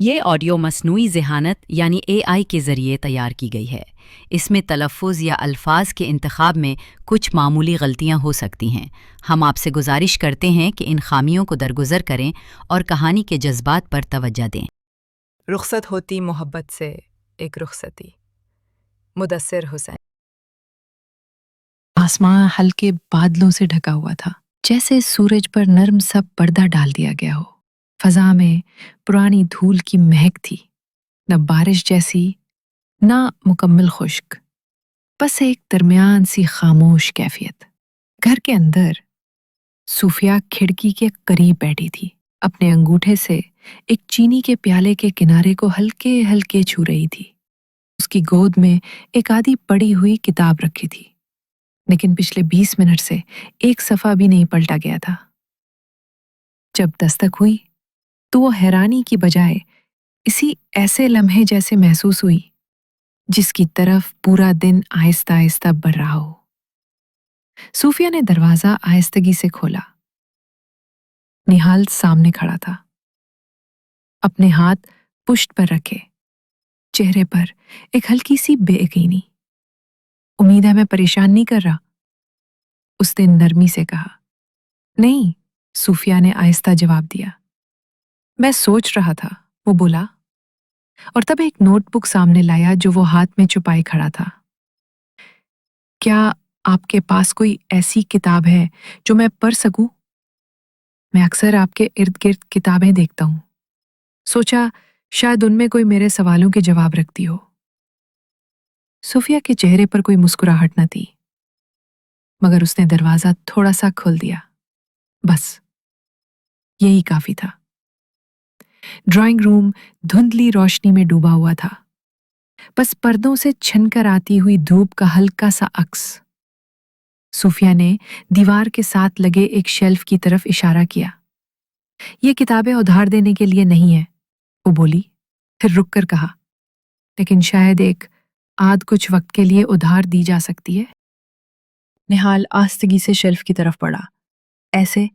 یہ آڈیو مصنوعی ذہانت یعنی اے آئی کے ذریعے تیار کی گئی ہے۔ اس میں تلفظ یا الفاظ کے انتخاب میں کچھ معمولی غلطیاں ہو سکتی ہیں۔ ہم آپ سے گزارش کرتے ہیں کہ ان خامیوں کو درگزر کریں اور کہانی کے جذبات پر توجہ دیں۔ رخصت ہوتی محبت سے ایک رخصتی۔ مدثر حسین۔ آسمان ہلکے بادلوں سے ڈھکا ہوا تھا، جیسے سورج پر نرم سا پردہ ڈال دیا گیا ہو۔ فضا میں پرانی دھول کی مہک تھی، نہ بارش جیسی نہ مکمل خشک، بس ایک درمیان سی خاموش کیفیت۔ گھر کے اندر صوفیہ کھڑکی کے قریب بیٹھی تھی، اپنے انگوٹھے سے ایک چینی کے پیالے کے کنارے کو ہلکے ہلکے چھو رہی تھی۔ اس کی گود میں ایک آدھی پڑی ہوئی کتاب رکھی تھی، لیکن پچھلے 20 منٹ سے ایک صفحہ بھی نہیں پلٹا گیا تھا۔ جب دستک ہوئی تو وہ حیرانی کی بجائے اسی ایسے لمحے جیسے محسوس ہوئی جس کی طرف پورا دن آہستہ آہستہ بڑھ رہا ہو۔ صوفیہ نے دروازہ آہستگی سے کھولا۔ نہال سامنے کھڑا تھا، اپنے ہاتھ پشت پر رکھے، چہرے پر ایک ہلکی سی بے یقینی۔ امید ہے میں پریشان نہیں کر رہا، اس نے نرمی سے کہا۔ نہیں، صوفیہ نے آہستہ جواب دیا۔ میں سوچ رہا تھا، وہ بولا، اور تب ایک نوٹ بک سامنے لایا جو وہ ہاتھ میں چھپائے کھڑا تھا۔ کیا آپ کے پاس کوئی ایسی کتاب ہے جو میں پڑھ سکوں؟ میں اکثر آپ کے ارد گرد کتابیں دیکھتا ہوں، سوچا شاید ان میں کوئی میرے سوالوں کے جواب رکھتی ہو۔ صوفیہ کے چہرے پر کوئی مسکراہٹ نہ تھی، مگر اس نے دروازہ تھوڑا سا کھول دیا، بس یہی کافی تھا۔ ڈرائنگ روم دھندلی روشنی میں ڈوبا ہوا تھا، بس پردوں سے چھن کر آتی ہوئی دھوپ کا ہلکا سا عکس۔ صوفیہ نے دیوار کے ساتھ لگے ایک شیلف کی طرف اشارہ کیا۔ یہ کتابیں ادھار دینے کے لیے نہیں ہیں، وہ بولی، پھر رک کر کہا، لیکن شاید ایک آدھ کچھ وقت کے لیے ادھار دی جا سکتی ہے۔ نہال آہستگی سے شیلف کی طرف بڑھا، ایسے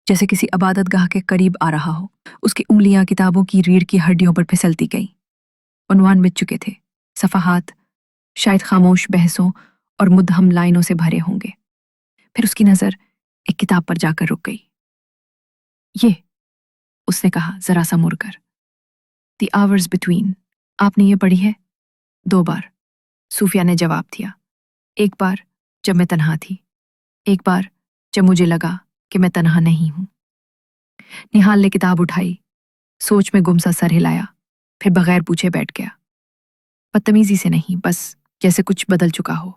جیسے کسی عبادت گاہ کے قریب آ رہا ہو۔ اس کی انگلیاں کتابوں کی ریڑھ کی ہڈیوں پر پھسلتی گئیں۔ عنوان مٹ چکے تھے، صفحات شاید خاموش بحثوں اور مدھم لائنوں سے بھرے ہوں گے۔ پھر اس کی نظر ایک کتاب پر جا کر رک گئی۔ یہ، اس نے کہا ذرا سا مڑ کر، دی آورز بٹوین، آپ نے یہ پڑھی ہے؟ 2 بار، صوفیہ نے جواب دیا۔ ایک بار جب میں تنہا تھی، ایک بار جب مجھے لگا کہ میں تنہا نہیں ہوں۔ نہال نے کتاب اٹھائی، سوچ میں گم سا سر ہلایا، پھر بغیر پوچھے بیٹھ گیا۔ بدتمیزی سے نہیں، بس جیسے کچھ بدل چکا ہو۔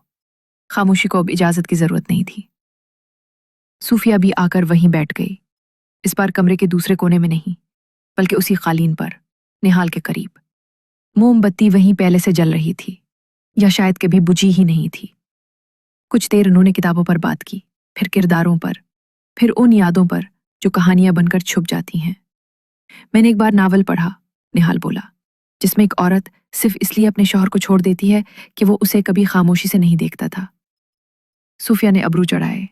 خاموشی کو اب اجازت کی ضرورت نہیں تھی۔ صوفیہ بھی آ کر وہیں بیٹھ گئی، اس بار کمرے کے دوسرے کونے میں نہیں، بلکہ اسی قالین پر، نہال کے قریب۔ موم بتی وہیں پہلے سے جل رہی تھی، یا شاید کبھی بجھی ہی نہیں تھی۔ کچھ دیر انہوں نے کتابوں پر بات کی، پھر کرداروں پر، پھر ان یادوں پر جو کہانیاں بن کر چھپ جاتی ہیں۔ میں نے ایک بار ناول پڑھا، نہال بولا، جس میں ایک عورت صرف اس لیے اپنے شوہر کو چھوڑ دیتی ہے کہ وہ اسے کبھی خاموشی سے نہیں دیکھتا تھا۔ صوفیہ نے ابرو چڑھائے۔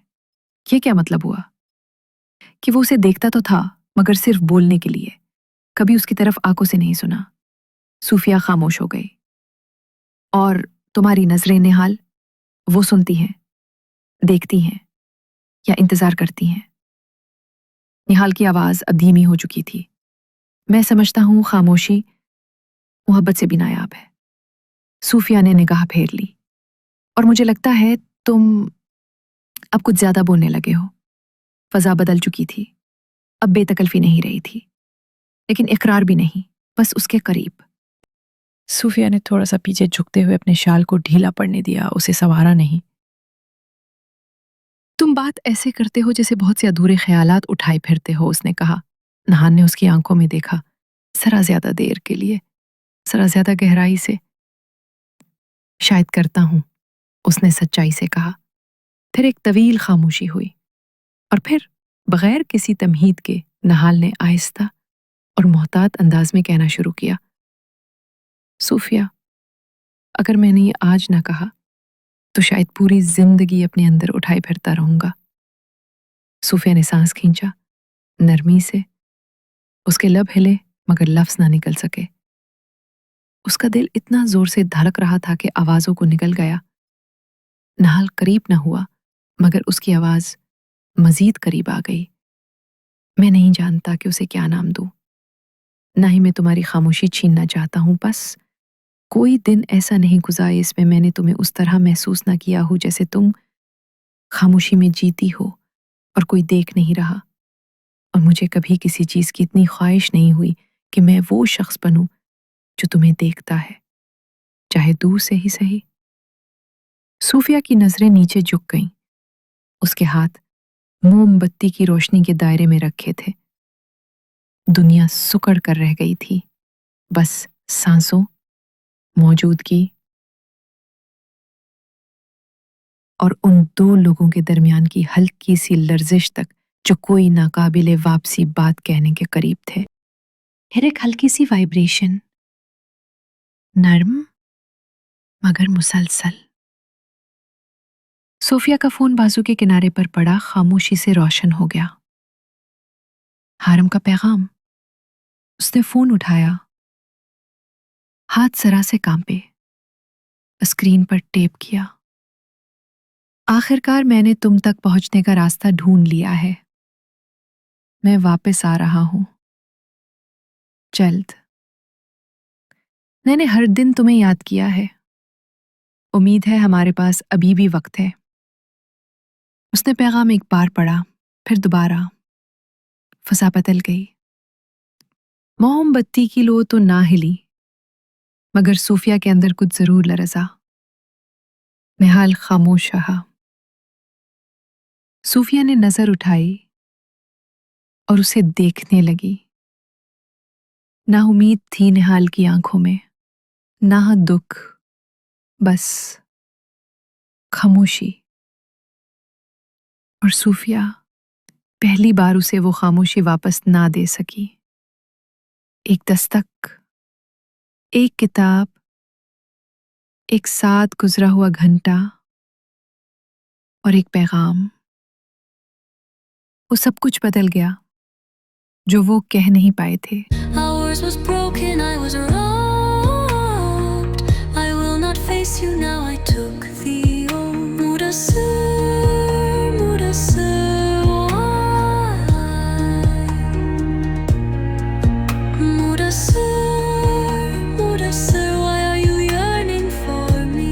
یہ کیا مطلب ہوا؟ کہ وہ اسے دیکھتا تو تھا، مگر صرف بولنے کے لیے، کبھی اس کی طرف آنکھوں سے نہیں سنا۔ صوفیہ خاموش ہو گئی۔ اور تمہاری نظریں نہال، وہ سنتی ہیں، دیکھتی ہیں یا انتظار کرتی ہیں؟ نہال کی آواز اب دھیمی ہو چکی تھی۔ میں سمجھتا ہوں خاموشی محبت سے بھی نایاب ہے۔ صوفیہ نے نگاہ پھیر لی۔ اور مجھے لگتا ہے تم اب کچھ زیادہ بولنے لگے ہو۔ فضا بدل چکی تھی، اب بے تکلفی نہیں رہی تھی، لیکن اقرار بھی نہیں، بس اس کے قریب۔ صوفیہ نے تھوڑا سا پیچھے جھکتے ہوئے اپنے شال کو ڈھیلا پڑنے دیا، اسے سنوارا نہیں۔ تم بات ایسے کرتے ہو جیسے بہت سے ادھورے خیالات اٹھائے پھرتے ہو، اس نے کہا۔ نہال نے اس کی آنکھوں میں دیکھا، ذرا زیادہ دیر کے لیے، ذرا زیادہ گہرائی سے۔ شاید کرتا ہوں، اس نے سچائی سے کہا۔ پھر ایک طویل خاموشی ہوئی، اور پھر بغیر کسی تمہید کے نہال نے آہستہ اور محتاط انداز میں کہنا شروع کیا، صوفیہ، اگر میں نے یہ آج نہ کہا تو شاید پوری زندگی اپنے اندر اٹھائے پھرتا رہوں گا۔ صوفیہ نے سانس کھینچا، نرمی سے۔ اس کے لب ہلے مگر لفظ نہ نکل سکے۔ اس کا دل اتنا زور سے دھڑک رہا تھا کہ آوازوں کو نکل گیا۔ نہال قریب نہ ہوا مگر اس کی آواز مزید قریب آ گئی۔ میں نہیں جانتا کہ اسے کیا نام دوں، نہ ہی میں تمہاری خاموشی چھیننا چاہتا ہوں، بس کوئی دن ایسا نہیں گزرا اس میں نے تمہیں اس طرح محسوس نہ کیا ہو جیسے تم خاموشی میں جیتی ہو اور کوئی دیکھ نہیں رہا۔ اور مجھے کبھی کسی چیز کی اتنی خواہش نہیں ہوئی کہ میں وہ شخص بنوں جو تمہیں دیکھتا ہے، چاہے دور سے ہی صحیح۔ صوفیہ کی نظریں نیچے جھک گئیں۔ اس کے ہاتھ موم بتی کی روشنی کے دائرے میں رکھے تھے۔ دنیا سکڑ کر رہ گئی تھی، بس سانسوں، موجودگی اور ان دو لوگوں کے درمیان کی ہلکی سی لرزش تک جو کوئی ناقابل واپسی بات کہنے کے قریب تھے۔ پھر ایک ہلکی سی وائبریشن، نرم مگر مسلسل۔ صوفیہ کا فون بازو کے کنارے پر پڑا، خاموشی سے روشن ہو گیا۔ حارم کا پیغام۔ اس نے فون اٹھایا، ہاتھ ذرا سے کانپے، اسکرین پر ٹیپ کیا۔ آخرکار میں نے تم تک پہنچنے کا راستہ ڈھونڈ لیا ہے، میں واپس آ رہا ہوں، جلد۔ میں نے ہر دن تمہیں یاد کیا ہے، امید ہے ہمارے پاس ابھی بھی وقت ہے۔ اس نے پیغام ایک بار پڑھا، پھر دوبارہ۔ فضا بدل گئی۔ موم بتی کی لو تو نہ ہلی مگر صوفیہ کے اندر کچھ ضرور لرزا۔ نہال خاموش رہا۔ صوفیہ نے نظر اٹھائی اور اسے دیکھنے لگی۔ نا امید تھی نہال کی آنکھوں میں، نہ دکھ، بس خاموشی۔ اور صوفیہ پہلی بار اسے وہ خاموشی واپس نہ دے سکی۔ ایک دستک، ایک کتاب، ایک ساتھ گزرا ہوا گھنٹہ اور ایک پیغام، وہ سب کچھ بدل گیا جو وہ کہہ نہیں پائے تھے۔ Ours was broken, I was robbed. I will not face you now, I took the old Mudassir, why are you yearning for me?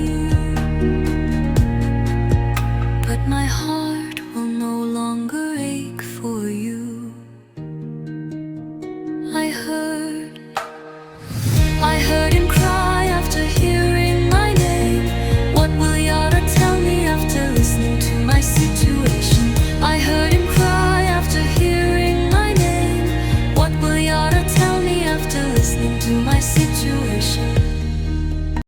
But my heart will no longer ache for you. I heard him cry after hearing my name. What will Yara tell me after listening to my situation? I heard him cry after hearing my name. What will Yara tell me after listening to my situation?